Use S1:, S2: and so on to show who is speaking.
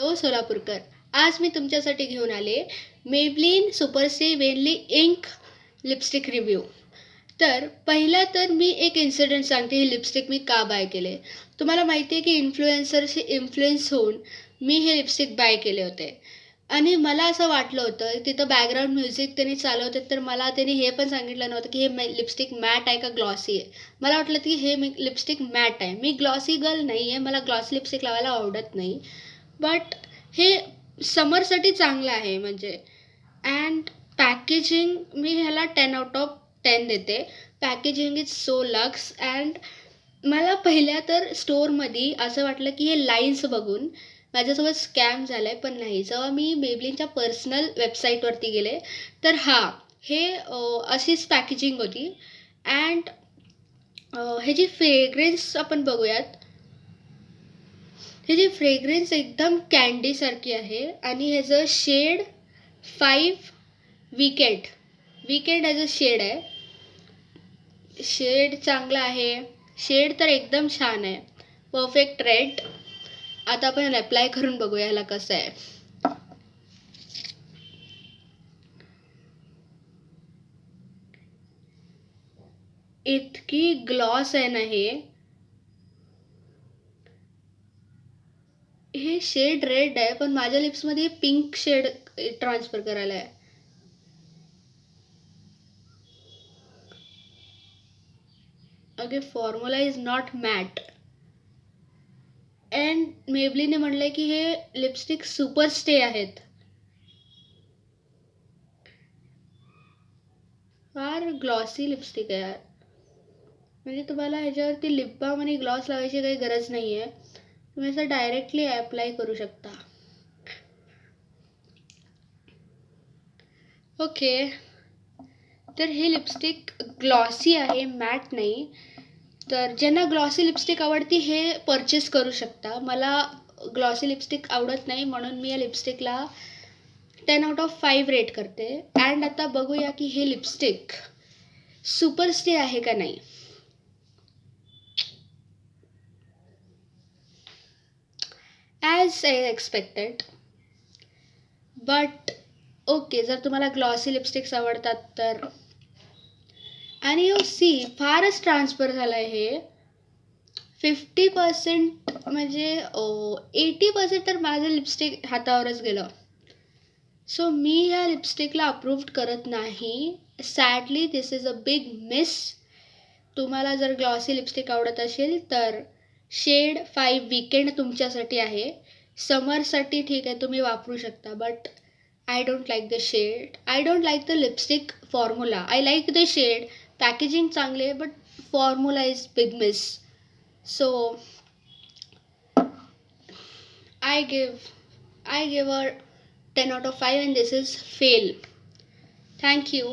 S1: Hello Solapurkar. आज मी तुमच्यासाठी घेऊन आले Maybelline SuperStay Vinyl Ink lipstick review. तर पहिला तर मी एक इन्सिडेंट सांगते, ही लिपस्टिक मी का बाय केले. तुम्हाला माहिती आहे की इन्फ्लुएन्सरशी इन्फ्लुएन्स होऊन मी हे लिपस्टिक बाय केले होते आणि मला असं वाटलं होतं, तिथं बॅकग्राऊंड म्युझिक त्यांनी चालवते तर मला त्यांनी हे पण सांगितलं नव्हतं की हे लिपस्टिक मॅट आहे का ग्लॉसी आहे. मला वाटलं की हे लिपस्टिक मॅट आहे. मी ग्लॉसी गर्ल नाही आहे, मला ग्लॉसी लिपस्टिक लावायला आवडत नाही. बट हे समरसाठी चांगलं आहे म्हणजे. अँड पॅकेजिंग मी ह्याला 10/10 देते. Packaging is so lux. And मला पहिल्या तर स्टोअरमध्ये असं वाटलं की हे लाईन्स बघून माझ्यासोबत स्कॅम झाला आहे, पण नाही. जेव्हा मी मेबलिनच्या पर्सनल वेबसाईटवरती गेले तर हे अशीच पॅकेजिंग होती. अँड ह्याची फ्रेग्रन्स आपण बघूयात. ह्याची फ्रेग्रन्स एकदम कँडीसारखी आहे आणि ह्याचं शेड 5 वीकेंड ह्याचं शेड आहे. शेड चांगला आहे. शेड तर एकदम छान आहे, परफेक्ट रेड. आता आपण अप्लाय करून बघूया ह्याला कसं आहे. इतकी ग्लॉस आहे ना हे शेड रेड आहे, पण माझ्या लिप्समध्ये पिंक शेड ट्रान्सफर करायला आहे. Okay, formula is not matte. And मेबलीने म्हटलंय की हे लिपस्टिक सुपर स्टे आहेत. फार ग्लॉसी लिपस्टिक आहे यार. म्हणजे तुम्हाला ह्याच्यावरती लिप बाम आणि ग्लॉस लावायची काही गरज नाही आहे. तुम्ही असं डायरेक्टली अप्लाय करू शकता. ओके, तर हे लिपस्टिक ग्लॉसी आहे, मॅट नाही. तर ज्यांना ग्लॉसी लिपस्टिक आवडती हे परचेस करू शकता. मला ग्लॉसी लिपस्टिक आवडत नाही म्हणून मी या लिपस्टिकला 10/5 रेट करते. अँड आता बघूया की हे लिपस्टिक सुपर स्टे आहे का नाही. As I expected. But okay, जर तुम्हाला ग्लॉसी लिपस्टिक्स आवडतात तर. आणि फारच ट्रान्सफर झालं आहे हे. 50% म्हणजे 80% तर माझं लिपस्टिक हातावरच गेलं. सो मी ह्या लिपस्टिकला अप्रूव्ड करत नाही. Sadly this is a big miss. तुम्हाला जर ग्लॉसी लिपस्टिक आवडत असेल तर शेड 5 वीकेंड तुमच्यासाठी आहे. समरसाठी ठीक आहे, तुम्ही वापरू शकता. But I don't like the shade. I don't like the lipstick formula. I like the shade. Packaging चांगले आहे, but formula is big miss. So I give a 10/5 and this is fail. Thank you.